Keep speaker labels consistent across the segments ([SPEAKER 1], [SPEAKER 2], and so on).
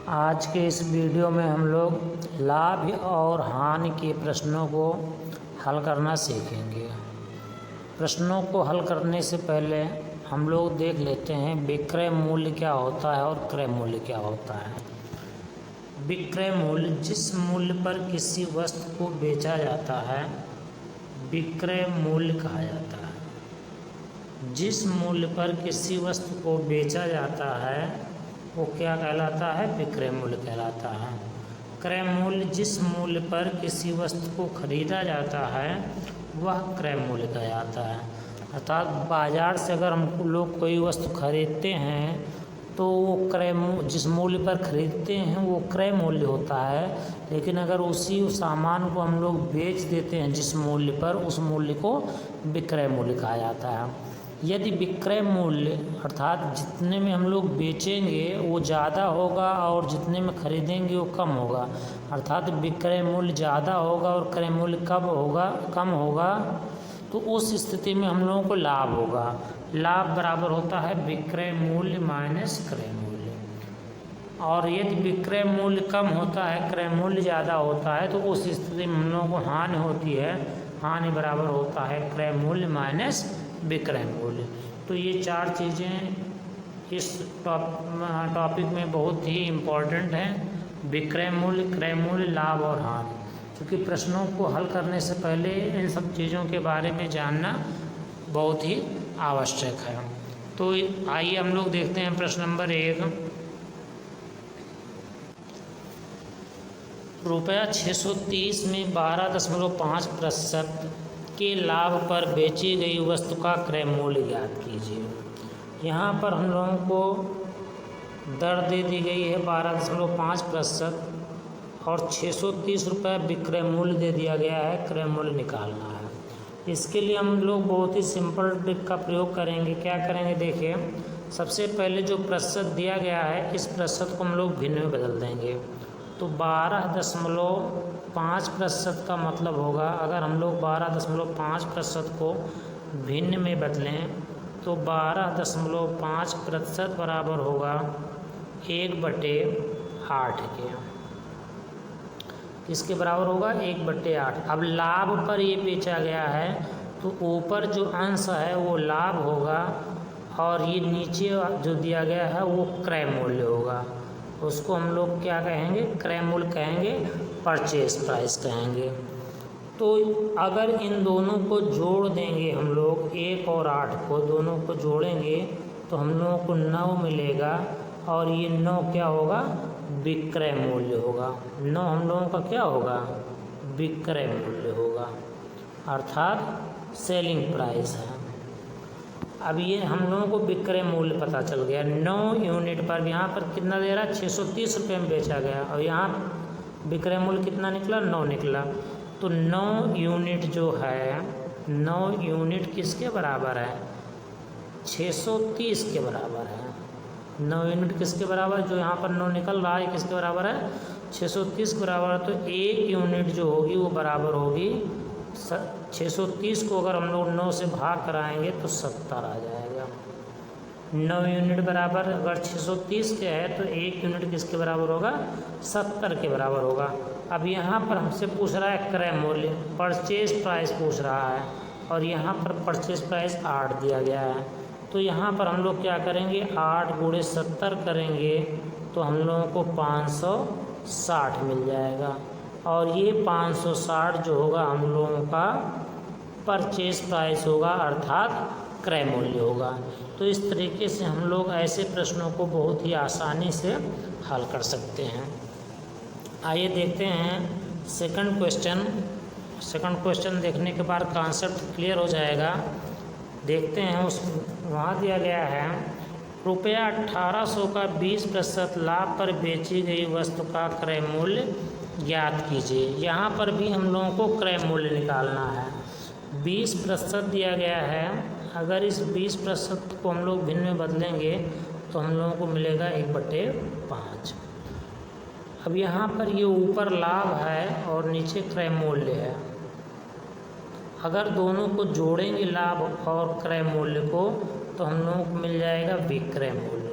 [SPEAKER 1] आज के इस वीडियो में हम लोग लाभ और हानि के प्रश्नों को हल करना सीखेंगे। प्रश्नों को हल करने से पहले हम लोग देख लेते हैं विक्रय मूल्य क्या होता है और क्रय मूल्य क्या होता है। विक्रय मूल्य जिस मूल्य पर किसी वस्तु को बेचा जाता है विक्रय मूल्य कहा जाता है। जिस मूल्य पर किसी वस्तु को बेचा जाता है वो क्या कहलाता है? विक्रय मूल्य कहलाता है। क्रय मूल्य जिस मूल्य पर किसी वस्तु को खरीदा जाता है वह क्रय मूल्य कहलाता है। अर्थात बाजार से अगर हम लोग कोई वस्तु खरीदते हैं तो वो जिस मूल्य पर खरीदते हैं वो क्रय मूल्य होता है, लेकिन अगर उसी सामान को हम लोग बेच देते हैं जिस मूल्य पर, उस मूल्य को विक्रय मूल्य कहा जाता है। यदि विक्रय मूल्य अर्थात जितने में हम लोग बेचेंगे वो ज़्यादा होगा और जितने में खरीदेंगे वो कम होगा, अर्थात विक्रय मूल्य ज़्यादा होगा और क्रय मूल्य कम होगा, तो उस स्थिति में हम लोगों को लाभ होगा। लाभ बराबर होता है विक्रय मूल्य माइनस क्रय मूल्य। और यदि विक्रय मूल्य कम होता है क्रय मूल्य ज़्यादा होता है तो उस स्थिति में हम लोगों को हानि होती है। हानि बराबर होता है क्रय मूल्य माइनस विक्रय मूल्य। तो ये चार चीज़ें इस टॉपिक में बहुत ही इम्पोर्टेंट हैं: विक्रय मूल्य, क्रय मूल्य, लाभ और हानि। क्योंकि प्रश्नों को हल करने से पहले इन सब चीज़ों के बारे में जानना बहुत ही आवश्यक है। तो आइए हम लोग देखते हैं प्रश्न नंबर 1। रुपया 630 में 12.5% के लाभ पर बेची गई वस्तु का क्रय मूल्य ज्ञात कीजिए। यहाँ पर हम लोगों को दर दे दी गई है 12.5% और 630 रुपये विक्रय मूल्य दे दिया गया है, क्रय मूल्य निकालना है। इसके लिए हम लोग बहुत ही सिंपल ट्रिक का प्रयोग करेंगे। क्या करेंगे? देखिए, सबसे पहले जो प्रतिशत दिया गया है इस प्रतिशत को हम लोग भिन्न में बदल देंगे। तो 12.5% का मतलब होगा, अगर हम लोग 12.5% को भिन्न में बदलें तो 12.5% बराबर होगा 1/8 के। किसके बराबर होगा? 1/8। अब लाभ पर ये बेचा गया है तो ऊपर जो अंश है वो लाभ होगा और ये नीचे जो दिया गया है वो क्रय मूल्य होगा। उसको हम लोग क्या कहेंगे? क्रय मूल्य कहेंगे, परचेज प्राइस कहेंगे। तो अगर इन दोनों को जोड़ देंगे हम लोग, 1 और 8 को दोनों को जोड़ेंगे तो हम लोगों को 9 मिलेगा और ये 9 क्या होगा? विक्रय मूल्य होगा। 9 हम लोगों का क्या होगा? विक्रय मूल्य होगा, अर्थात सेलिंग प्राइस है। अब ये हम लोगों को विक्रय मूल्य पता चल गया। 9 यूनिट पर यहाँ पर कितना दे रहा है? 630 रुपये में बेचा गया और यहाँ विक्रय मूल्य कितना निकला? 9 निकला। तो 9 यूनिट जो है, 9 यूनिट किसके बराबर है? 630 के बराबर है। 9 यूनिट किसके बराबर? जो यहाँ पर 9 निकल रहा है किसके बराबर है? 630 के बराबर है। तो 1 यूनिट जो होगी वो बराबर होगी 630 को अगर हम लोग 9 से भाग कराएंगे तो 70 आ जाएगा। 9 यूनिट बराबर अगर 630 के है तो 1 यूनिट किसके बराबर होगा? 70 के बराबर होगा। अब यहाँ पर हमसे पूछ रहा है क्रय मूल्य, परचेज प्राइस पूछ रहा है और यहाँ पर परचेज प्राइस 8 दिया गया है। तो यहाँ पर हम लोग क्या करेंगे? 8 × 70 करेंगे तो हम लोगों को 560 मिल जाएगा और ये 560 जो होगा हम लोगों का परचेज प्राइस होगा, अर्थात क्रय मूल्य होगा। तो इस तरीके से हम लोग ऐसे प्रश्नों को बहुत ही आसानी से हल कर सकते हैं। आइए देखते हैं सेकंड क्वेश्चन। सेकंड क्वेश्चन देखने के बाद कॉन्सेप्ट क्लियर हो जाएगा। देखते हैं, वहाँ दिया गया है रुपया 1800 का 20% लाभ पर बेची गई वस्तु का क्रय मूल्य ज्ञात कीजिए। यहाँ पर भी हम लोगों को क्रय मूल्य निकालना है। 20% दिया गया है, अगर इस 20% को हम लोग भिन्न में बदलेंगे तो हम लोगों को मिलेगा 1/5। अब यहाँ पर ये ऊपर लाभ है और नीचे क्रय मूल्य है। अगर दोनों को जोड़ेंगे लाभ और क्रय मूल्य को तो हम लोगों को मिल जाएगा विक्रय मूल्य।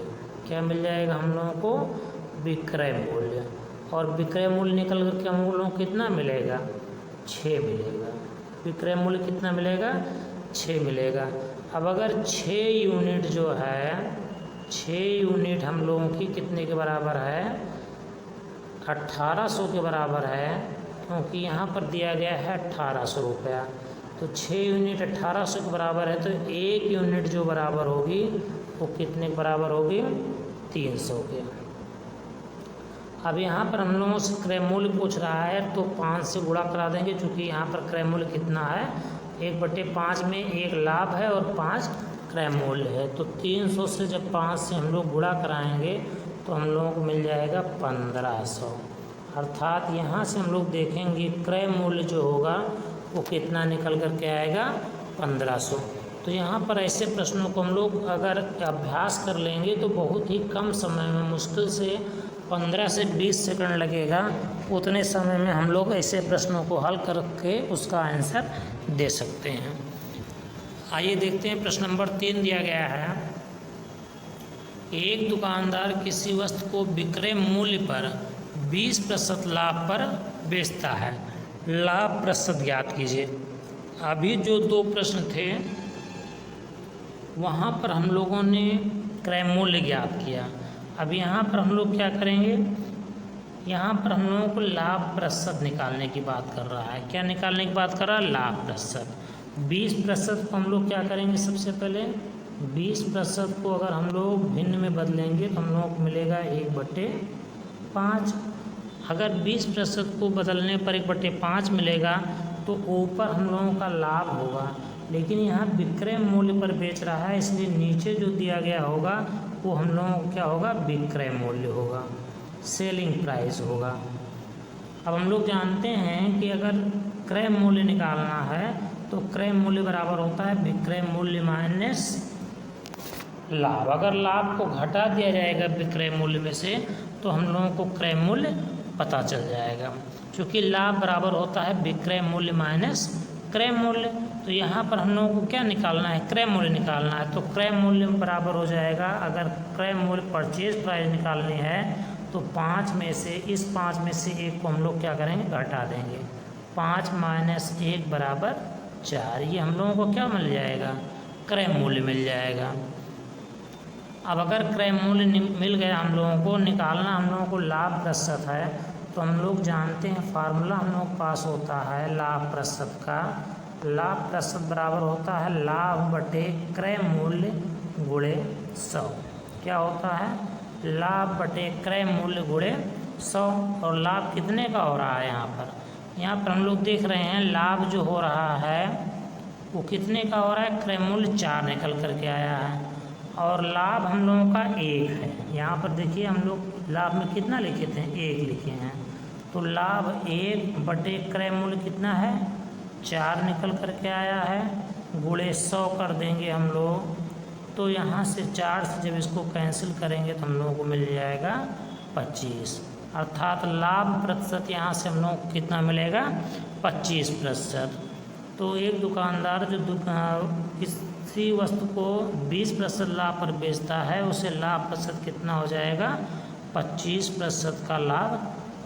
[SPEAKER 1] क्या मिल जाएगा हम लोगों को? विक्रय मूल्य, और विक्रय मूल्य निकल कर के हम लोगों को कितना मिलेगा? 6 मिलेगा। विक्रय मूल्य कितना मिलेगा? 6 मिलेगा। अब अगर 6 यूनिट जो है, 6 यूनिट हम लोगों की कितने के बराबर है? 1800 के बराबर है, क्योंकि यहाँ पर दिया गया है 1800 रुपया। तो 6 यूनिट 1800 के बराबर है, तो 1 यूनिट जो बराबर होगी वो कितने के बराबर होगी? 300 के। अब यहाँ पर हम लोगों से क्रय मूल्य पूछ रहा है, तो 5 से गुणा करा देंगे, क्योंकि यहाँ पर क्रय मूल्य कितना है? 1/5 में 1 लाभ है और 5 क्रय मूल्य है। तो 300 से जब 5 से हम लोग गुणा कराएंगे तो हम लोगों को मिल जाएगा 1500। अर्थात यहाँ से हम लोग देखेंगे क्रय मूल्य जो होगा वो कितना निकल कर के आएगा? 1500। तो यहाँ पर ऐसे प्रश्नों को हम लोग अगर अभ्यास कर लेंगे तो बहुत ही कम समय में, मुश्किल से 15 से 20 सेकंड लगेगा, उतने समय में हम लोग ऐसे प्रश्नों को हल करके उसका आंसर दे सकते हैं। आइए देखते हैं, प्रश्न नंबर 3 दिया गया है। एक दुकानदार किसी वस्तु को विक्रय मूल्य पर 20% लाभ पर बेचता है, लाभ प्रतिशत ज्ञात कीजिए। अभी जो 2 प्रश्न थे वहाँ पर हम लोगों ने क्रय मूल्य ज्ञात किया। अब यहाँ पर हम लोग क्या करेंगे? यहाँ पर हम लोगों को लाभ प्रतिशत निकालने की बात कर रहा है। क्या निकालने की बात कर रहा है? लाभ प्रतिशत। 20% को हम लोग क्या करेंगे? सबसे पहले 20% को अगर हम लोग भिन्न में बदलेंगे तो हम लोगों को मिलेगा 1/5। अगर 20% को बदलने पर 1/5 मिलेगा तो ऊपर हम लोगों का लाभ होगा, लेकिन यहाँ विक्रय मूल्य पर बेच रहा है, इसलिए नीचे जो दिया गया होगा वो हम लोगों को क्या होगा? विक्रय मूल्य होगा, सेलिंग प्राइस होगा। अब हम लोग जानते हैं कि अगर क्रय मूल्य निकालना है तो क्रय मूल्य बराबर होता है विक्रय मूल्य माइनस लाभ। अगर लाभ को घटा दिया जाएगा विक्रय मूल्य में से तो हम लोगों को क्रय मूल्य पता चल जाएगा, क्योंकि लाभ बराबर होता है विक्रय मूल्य माइनस क्रय मूल्य। तो यहाँ पर हम लोगों को क्या निकालना है? क्रय मूल्य निकालना है। तो क्रय मूल्य बराबर हो जाएगा, अगर क्रय मूल्य परचेज प्राइस निकालनी है तो 5 में से, इस 5 में से 1 को हम लोग क्या करेंगे? घटा देंगे। 5 - 1 बराबर 4। ये हम लोगों को क्या मिल जाएगा? क्रय मूल्य मिल जाएगा। अब अगर क्रय मूल्य मिल गया हम लोगों को, निकालना हम लोगों को लाभ प्रतिशत है, तो हम लोग जानते हैं फार्मूला हम लोग पास होता है लाभ प्रतिशत का। लाभ प्रतिशत बराबर होता है लाभ बटे क्रय मूल्य गुणे 100। क्या होता है? लाभ बटे क्रय मूल्य गुणे 100। और लाभ कितने का हो रहा है यहाँ पर? यहाँ पर हम लोग देख रहे हैं लाभ जो हो रहा है वो कितने का हो रहा है? क्रय मूल्य 4 निकल करके आया है, और लाभ हम लोगों का 1 है। यहाँ पर देखिए हम लोग लाभ में कितना लिखे थे? 1 लिखे हैं। तो लाभ 1 बटे क्रय मूल्य कितना है? 4 निकल करके आया है, गुणे 100 कर देंगे हम लोग। तो यहाँ से 4 से जब इसको कैंसिल करेंगे तो हम लोगों को मिल जाएगा 25। अर्थात लाभ प्रतिशत यहाँ से हम लोगों को कितना मिलेगा? 25%। तो एक दुकानदार जो किसी वस्तु को 20% लाभ पर बेचता है, उसे लाभ प्रतिशत कितना हो जाएगा? 25% का लाभ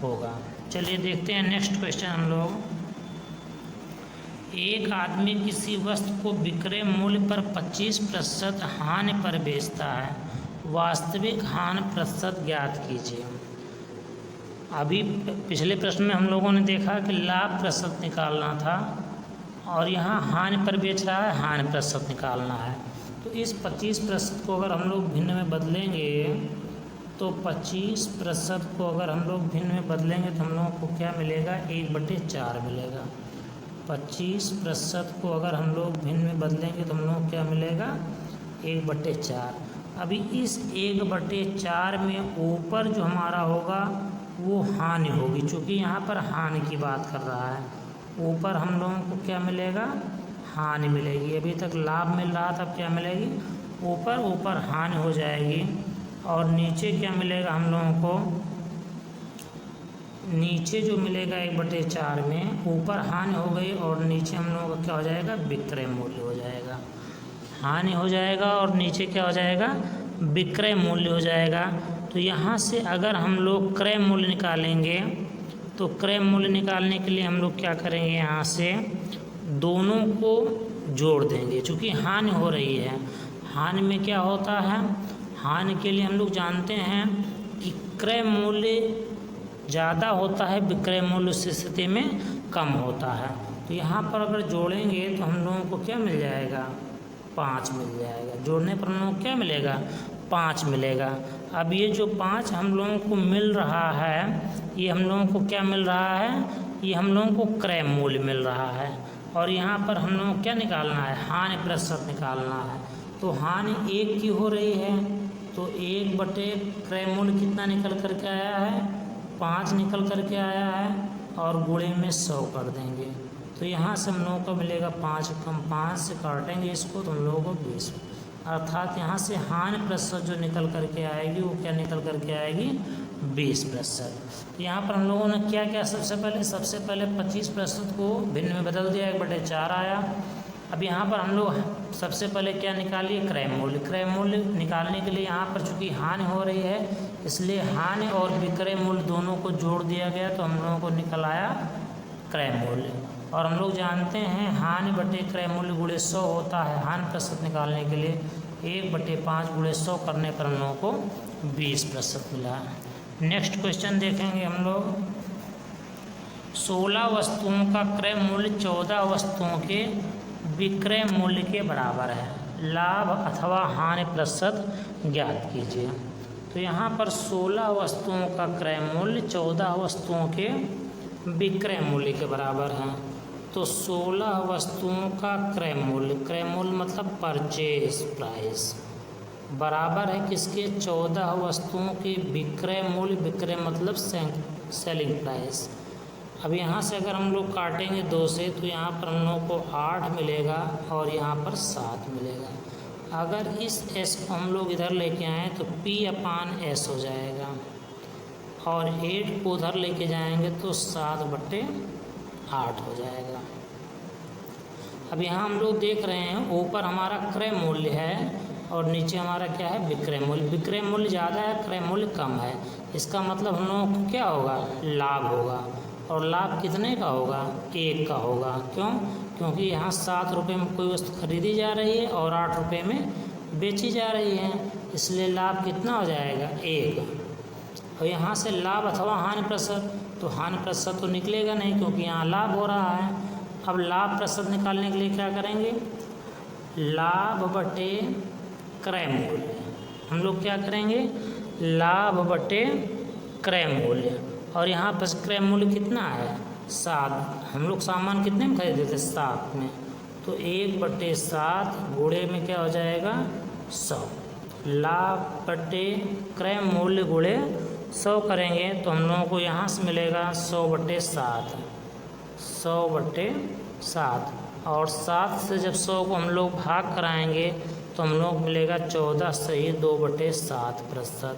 [SPEAKER 1] होगा। चलिए देखते हैं नेक्स्ट क्वेश्चन हम लोग। एक आदमी किसी वस्तु को विक्रय मूल्य पर 25% हानि पर बेचता है, वास्तविक हानि प्रतिशत ज्ञात कीजिए। अभी पिछले प्रश्न में हम लोगों ने देखा कि लाभ प्रतिशत निकालना था, और यहाँ हानि पर बेच रहा है, हानि प्रतिशत निकालना है। तो इस 25% को अगर हम लोग भिन्न में बदलेंगे तो 25% को अगर हम लोग भिन्न में बदलेंगे तो हम लोगों को क्या मिलेगा? 1/4 मिलेगा। 25% को अगर हम लोग भिन्न में बदलेंगे तो हम लोग क्या मिलेगा? 1/4। अभी इस 1/4 में ऊपर जो हमारा होगा वो हानि होगी, क्योंकि यहाँ पर हानि की बात कर रहा है। ऊपर हम लोगों को क्या मिलेगा? हानि मिलेगी। अभी तक लाभ मिल रहा था, क्या मिलेगी? ऊपर हानि हो जाएगी। और नीचे क्या मिलेगा हम लोगों को? नीचे जो मिलेगा 1/4 में, ऊपर हानि हो गई और नीचे हम लोगों का क्या हो जाएगा? विक्रय मूल्य हो जाएगा। हानि हो जाएगा और नीचे क्या हो जाएगा? विक्रय मूल्य हो जाएगा। तो यहाँ से अगर हम लोग क्रय मूल्य निकालेंगे तो क्रय मूल्य निकालने के लिए हम लोग क्या करेंगे, यहाँ से दोनों को जोड़ देंगे। चूँकि हानि हो रही है, हानि में क्या होता है, हानि के लिए हम लोग जानते हैं कि क्रय मूल्य ज़्यादा होता है, विक्रय मूल्य उस स्थिति में कम होता है। तो यहाँ पर अगर जोड़ेंगे तो हम लोगों को क्या मिल जाएगा, 5 मिल जाएगा। जोड़ने पर हम लोगों को क्या मिलेगा, 5 मिलेगा। अब ये जो 5 हम लोगों को मिल रहा है, ये हम लोगों को क्या मिल रहा है, ये हम लोगों को क्रय मूल्य मिल रहा है। और यहाँ पर हम लोगों को क्या निकालना है, हानि प्रतिशत निकालना है। तो हानि 1 की हो रही है, तो 1 बटे क्रय मूल्य कितना निकल कर के आया है, 5 निकल कर के आया है, और गुणे में 100 कर देंगे। तो यहाँ से हम लोगों को मिलेगा 5 कम 5 से काटेंगे इसको तो हम लोगों को 20, अर्थात यहाँ से हानि प्रतिशत जो निकल कर के आएगी वो क्या निकल कर के आएगी, 20%। यहाँ पर हम लोगों ने क्या किया, सबसे पहले 25% को भिन्न में बदल दिया, 1/4 आया। अब यहाँ पर हम लोग सबसे पहले क्या निकालिए, क्रय मूल्य। क्रय मूल्य निकालने के लिए यहाँ पर चूँकि हानि हो रही है, इसलिए हानि और विक्रय मूल्य दोनों को जोड़ दिया गया, तो हम लोगों को निकल आया क्रय मूल्य। और हम लोग जानते हैं हानि बटे क्रय मूल्य गुणे 100 होता है। हानि प्रतिशत निकालने के लिए 1/5 गुणे 100 करने पर हम लोगों को 20% मिला। नेक्स्ट क्वेश्चन देखेंगे हम लोग, 16 वस्तुओं का क्रय मूल्य 14 वस्तुओं के विक्रय मूल्य के बराबर है, लाभ अथवा हानि प्रतिशत ज्ञात कीजिए। तो यहाँ पर 16 वस्तुओं का क्रय मूल्य 14 वस्तुओं के विक्रय मूल्य के बराबर है। तो 16 वस्तुओं का क्रय मूल्य मतलब परचेज प्राइस बराबर है किसके, 14 वस्तुओं के विक्रय मूल्य, विक्रय मतलब सेलिंग प्राइस। अब यहाँ से अगर हम लोग काटेंगे 2 से तो यहाँ पर हम लोग को 8 मिलेगा और यहाँ पर 7 मिलेगा। अगर इस s को हम लोग इधर लेके आएँ तो P/S हो जाएगा, और 8 को उधर लेके जाएंगे तो 7/8 हो जाएगा। अब यहाँ हम लोग देख रहे हैं ऊपर हमारा क्रय मूल्य है और नीचे हमारा क्या है, विक्रय मूल्य। विक्रय मूल्य ज़्यादा है, क्रय मूल्य कम है, इसका मतलब हम लोगों को क्या होगा, लाभ होगा। और लाभ कितने का होगा, 1 का होगा। क्यों, क्योंकि यहाँ 7 रुपये में कोई वस्तु खरीदी जा रही है और 8 रुपये में बेची जा रही है, इसलिए लाभ कितना हो जाएगा, 1। और यहाँ से लाभ अथवा हानि प्रतिशत, तो हानि प्रतिशत तो निकलेगा नहीं क्योंकि यहाँ लाभ हो रहा है। अब लाभ प्रतिशत निकालने के लिए क्या करेंगे, लाभ बटे क्रय मूल्य। हम लोग क्या करेंगे, लाभ बटे क्रय मूल्य। और यहाँ पर क्रय मूल्य कितना है, 7। हम लोग सामान कितने में खरीदे थे, 7 में, तो 1/7 गुणे में क्या हो जाएगा, 100। लाभ बटे क्रय मूल्य गुणे 100 करेंगे तो हम लोगों को यहाँ से मिलेगा 100/7, 100/7। और 7 से जब 100 को हम लोग भाग कराएंगे तो हम लोग मिलेगा 14 सही 2/7%,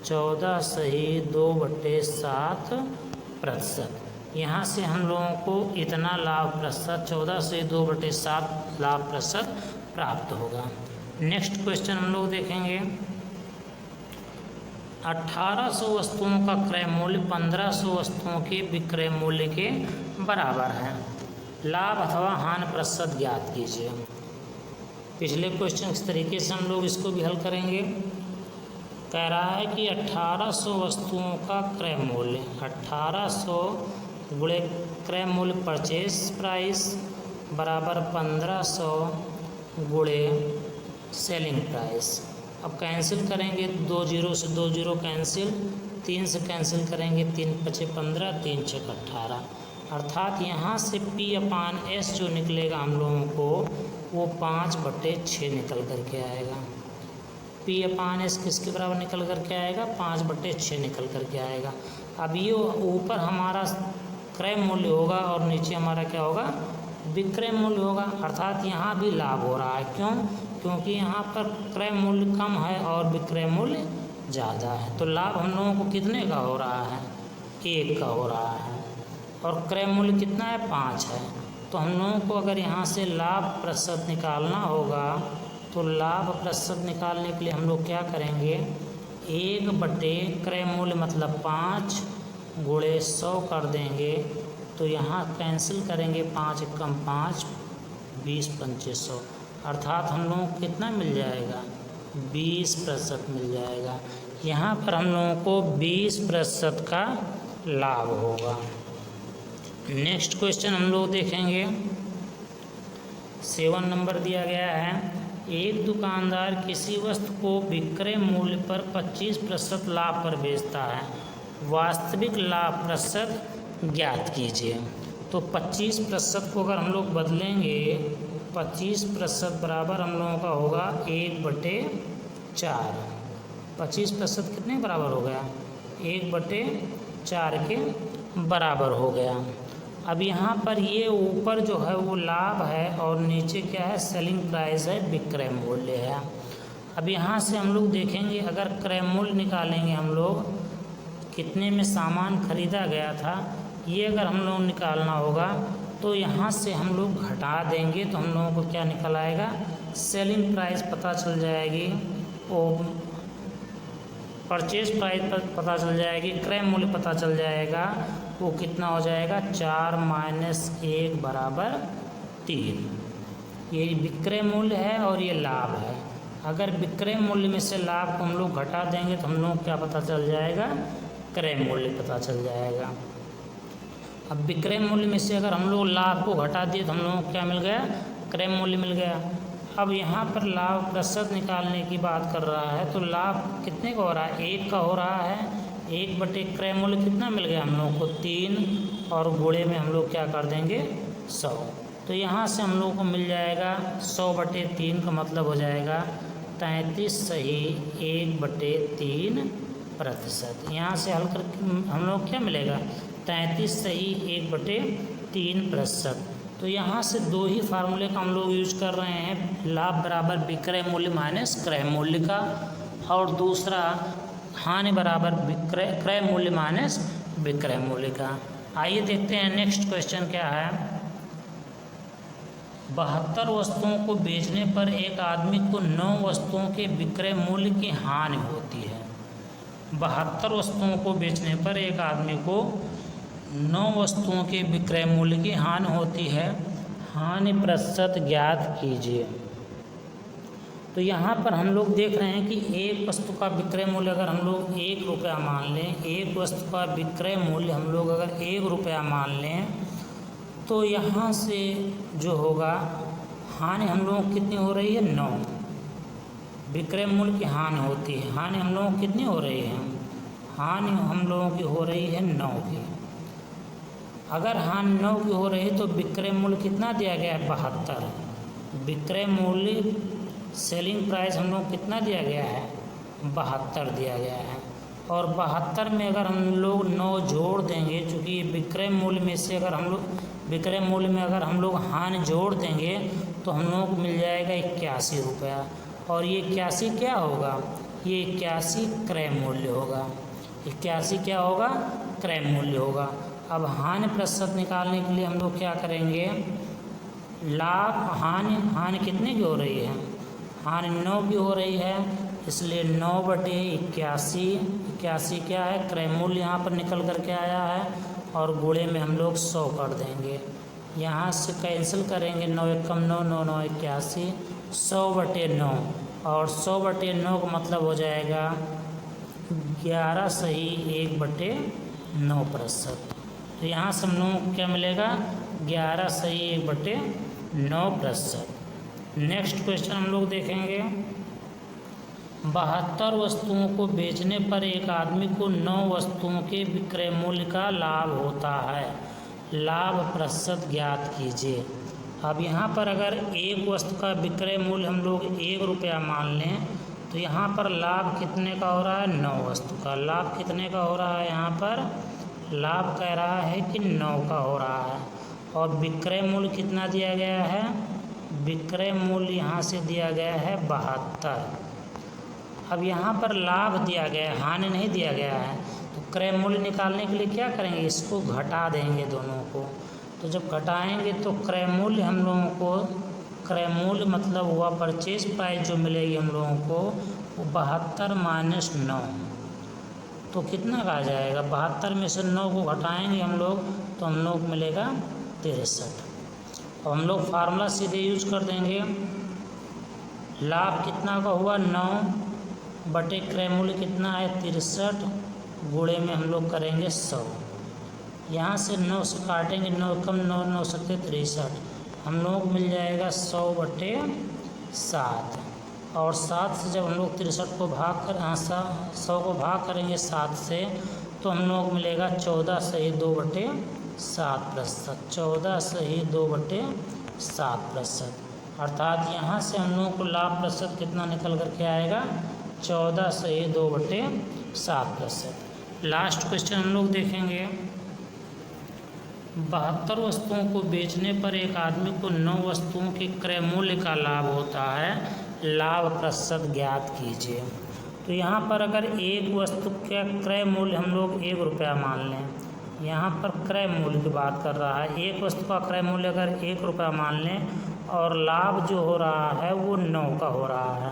[SPEAKER 1] 14 सही 2/7%। यहाँ से हम लोगों को इतना लाभ प्रतिशत 14 से 2/7 लाभ प्रतिशत प्राप्त होगा। नेक्स्ट क्वेश्चन हम लोग देखेंगे, 1800 वस्तुओं का क्रय मूल्य 1500 वस्तुओं के विक्रय मूल्य के बराबर है, लाभ अथवा हानि प्रतिशत ज्ञात कीजिए। पिछले क्वेश्चन इस तरीके से हम लोग इसको भी हल करेंगे। कह रहा है कि 1800 वस्तुओं का क्रय मूल्य, 1800 गुणे क्रय मूल्य परचेज प्राइस बराबर 1500 गुणे सेलिंग प्राइस। अब कैंसिल करेंगे, 2 0 से 2 0 कैंसिल, 3 से कैंसिल करेंगे, 3 × 5 = 15, 3 × 6 = 18। अर्थात यहाँ से P/S जो निकलेगा हम लोगों को वो 5/6 निकल करके आएगा। P/S किसके बराबर निकल करके आएगा, 5/6 निकल करके आएगा। अब ये ऊपर हमारा क्रय मूल्य होगा और नीचे हमारा क्या होगा, विक्रय मूल्य होगा। अर्थात यहाँ भी लाभ हो रहा है। क्यों, क्योंकि यहाँ पर क्रय मूल्य कम है और विक्रय मूल्य ज़्यादा है, तो लाभ हम लोगों को कितने का हो रहा है, 1 का हो रहा है। और क्रय मूल्य कितना है, 5 है। तो हम लोगों को अगर यहाँ से लाभ प्रतिशत निकालना होगा तो लाभ प्रतिशत निकालने के लिए हम लोग क्या करेंगे, 1 क्रय मूल्य मतलब 5 गुणे 100 कर देंगे तो यहाँ कैंसिल करेंगे, 5 एकम 5, 20×2500 अर्थात हम लोगों को कितना मिल जाएगा, 20% मिल जाएगा। यहाँ पर हम लोगों को 20% का लाभ होगा। नेक्स्ट क्वेश्चन हम लोग देखेंगे, 7 नंबर दिया गया है, एक दुकानदार किसी वस्तु को विक्रय मूल्य पर 25% लाभ पर बेचता है, वास्तविक लाभ प्रतिशत ज्ञात कीजिए। तो 25% को अगर हम लोग बदलेंगे, 25% बराबर हम लोगों का होगा 1/4। 25% कितने बराबर हो गया, 1/4 के बराबर हो गया। अब यहाँ पर ये ऊपर जो है वो लाभ है और नीचे क्या है, सेलिंग प्राइस है, विक्रय मूल्य है। अब यहाँ से हम लोग देखेंगे, अगर क्रय मूल्य निकालेंगे हम लोग, कितने में सामान खरीदा गया था, ये अगर हम लोग निकालना होगा तो यहाँ से हम लोग घटा देंगे तो हम लोगों को क्या निकल आएगा, सेलिंग प्राइस पता चल जाएगी, वो परचेज प्राइस पता चल जाएगी, क्रय मूल्य पता चल जाएगा, वो कितना हो जाएगा, 4 - 1 = 3। ये विक्रय मूल्य है और ये लाभ है। अगर विक्रय मूल्य में से लाभ को हम लोग घटा देंगे तो हम लोग क्या पता चल जाएगा, क्रय मूल्य पता चल जाएगा। अब विक्रय मूल्य में से अगर हम लोग लाभ को घटा दिए तो हम लोगों को क्या मिल गया, क्रय मूल्य मिल गया। अब यहाँ पर लाभ प्रतिशत निकालने की बात कर रहा है तो लाभ कितने का हो रहा है, 1 का हो रहा है। 1 क्रय मूल्य कितना मिल गया हम लोगों को, 3, और गुणे में हम लोग क्या कर देंगे, 100। तो यहाँ से हम लोगों को मिल जाएगा 100/3 का मतलब हो जाएगा 33 सही 1/3%। यहाँ से हल करके हम लोग क्या मिलेगा, 33 सही 1/3%। तो यहाँ से 2 ही फार्मूले का हम लोग यूज कर रहे हैं, लाभ बराबर विक्रय मूल्य माइनस क्रय मूल्य का, और दूसरा हानि बराबर क्रय मूल्य माइनस विक्रय मूल्य का। आइए देखते हैं नेक्स्ट क्वेश्चन क्या है। 72 वस्तुओं को बेचने पर एक आदमी को 9 वस्तुओं के विक्रय मूल्य की हानि होती है। 72 वस्तुओं को बेचने पर एक आदमी को 9 वस्तुओं के विक्रय मूल्य की हानि होती है, हानि प्रतिशत ज्ञात कीजिए। तो यहाँ पर हम लोग देख रहे हैं कि एक वस्तु का विक्रय मूल्य अगर हम लोग 1 रुपया मान लें, एक वस्तु का विक्रय मूल्य हम लोग अगर 1 रुपया मान लें, तो यहाँ से जो होगा हानि हम लोगों को कितनी हो रही है, 9। विक्रय मूल्य की हानि होती है, हानि हम लोगों को कितनी हो रही है, हानि हम लोगों की हो रही है 9 की। अगर हानि 9 की हो रही है तो विक्रय मूल्य कितना दिया गया है, 72। विक्रय मूल्य सेलिंग प्राइस हम लोग कितना दिया गया है, 72 दिया गया है। और 72 में अगर हम लोग 9 जोड़ देंगे, चूँकि विक्रय मूल्य में से अगर हम लोग विक्रय मूल्य में अगर हम लोग हानि जोड़ देंगे तो हम लोगों को मिल जाएगा 81 रुपया। और ये 81 क्या होगा, ये 81 क्रय मूल्य होगा। 81 क्या होगा, क्रय मूल्य होगा। अब हानि प्रतिशत निकालने के लिए हम लोग क्या करेंगे, लाभ हानि कितने की हो रही है, हानि 9 की हो रही है, इसलिए 9/81। 81 क्या है, क्रय मूल्य यहाँ पर निकल करके आया है, और गुणे में हम लोग 100 कर देंगे। यहाँ से कैंसिल करेंगे, 9 एकम 9, 9 9 81, 100/9, और 100/9 का मतलब हो जाएगा 11 सही 1/9%। तो यहाँ से हम लोगों को क्या मिलेगा, 11 सही 1/9%। नेक्स्ट क्वेश्चन हम लोग देखेंगे। 72 वस्तुओं को बेचने पर एक आदमी को 9 वस्तुओं के विक्रय मूल्य का लाभ होता है, लाभ प्रतिशत ज्ञात कीजिए। अब यहाँ पर अगर एक वस्तु का विक्रय मूल्य हम लोग 1 रुपया मान लें तो यहाँ पर लाभ कितने का हो रहा है, 9 वस्तु का लाभ कितने का हो रहा है, यहाँ पर लाभ कह रहा है कि 9 का हो रहा है। और विक्रय मूल्य कितना दिया गया है, विक्रय मूल्य यहाँ से दिया गया है 72। अब यहाँ पर लाभ दिया गया है, हानि नहीं दिया गया है, तो क्रय मूल्य निकालने के लिए क्या करेंगे, इसको घटा देंगे दोनों को। तो जब घटाएंगे तो क्रय मूल्य हम लोगों को, क्रय मूल्य मतलब हुआ परचेज प्राइस जो मिलेगी हम लोगों को, 72 माइनस 9 तो कितना का आ जाएगा। 72 में से 9 को घटाएंगे हम लोग तो हम लोग मिलेगा 63। अब हम लोग फार्मूला सीधे यूज कर देंगे। लाभ कितना का हुआ 9 बटे क्रय मूल्य कितना है 63 गुणे में हम लोग करेंगे 100। यहाँ से 9 से काटेंगे 9 कम 9 9 सकते 63 हम लोग मिल जाएगा 100 बटे 7 और 7 से जब हम लोग 63 को भाग कर 100 को भाग करेंगे 7 से तो हम लोग मिलेगा 14 सही 2 बटे 7%। 14 सही 2 बटे 7%। अर्थात यहाँ से हम लोगों को लाभ प्रतिशत कितना निकल करके आएगा 14 सही 2 बटे 7%। लास्ट क्वेश्चन हम लोग देखेंगे। 72 वस्तुओं को बेचने पर एक आदमी को 9 वस्तुओं के क्रय मूल्य का लाभ होता है। लाभ प्रतिशत ज्ञात कीजिए। तो यहाँ पर अगर एक वस्तु का क्रय मूल्य हम लोग 1 रुपया मान लें, यहाँ पर क्रय मूल्य की बात कर रहा है। एक वस्तु का क्रय मूल्य अगर 1 रुपया मान लें और लाभ जो हो रहा है वो 9 का हो रहा है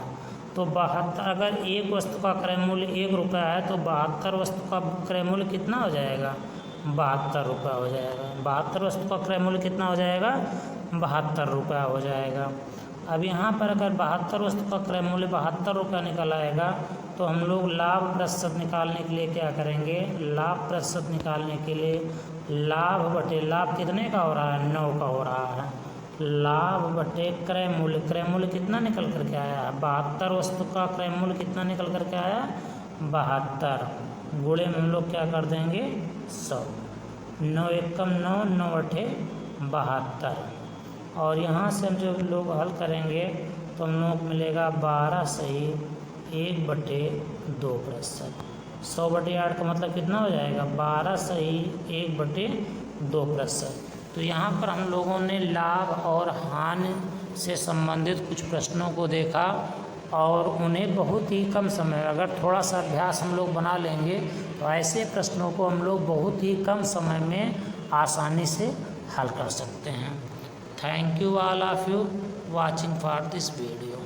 [SPEAKER 1] तो 72 अगर एक वस्तु का क्रय मूल्य 1 रुपया है तो 72 वस्तु का क्रय मूल्य कितना हो जाएगा 72 रुपया हो जाएगा। 72 वस्तु का क्रय मूल्य कितना हो जाएगा 72 रुपया हो जाएगा। अब यहाँ पर अगर 72 वस्तु का क्रय मूल्य 72 रुपया निकल आएगा तो हम लोग लाभ प्रतिशत निकालने के लिए क्या करेंगे। लाभ प्रतिशत निकालने के लिए लाभ बटे लाभ कितने का हो रहा है 9 का हो रहा है। लाभ बटे क्रय मूल्य कितना निकल करके आया 72 वस्तु का क्रय मूल्य कितना निकल करके आया 72 गुणे में हम लोग क्या कर देंगे 100। 9 एकम 9 9 अठे 72 और यहाँ से हम जो लोग हल करेंगे तो हम लोग मिलेगा 12 सही 1 बटे 2%। 100 बटे 8 का मतलब कितना हो जाएगा 12 सही 1 बटे 2%। तो यहाँ पर हम लोगों ने लाभ और हानि से संबंधित कुछ प्रश्नों को देखा और उन्हें बहुत ही कम समय, अगर थोड़ा सा अभ्यास हम लोग बना लेंगे तो ऐसे प्रश्नों को हम लोग बहुत ही कम समय में आसानी से हल कर सकते हैं। Thank you all of you watching for this video.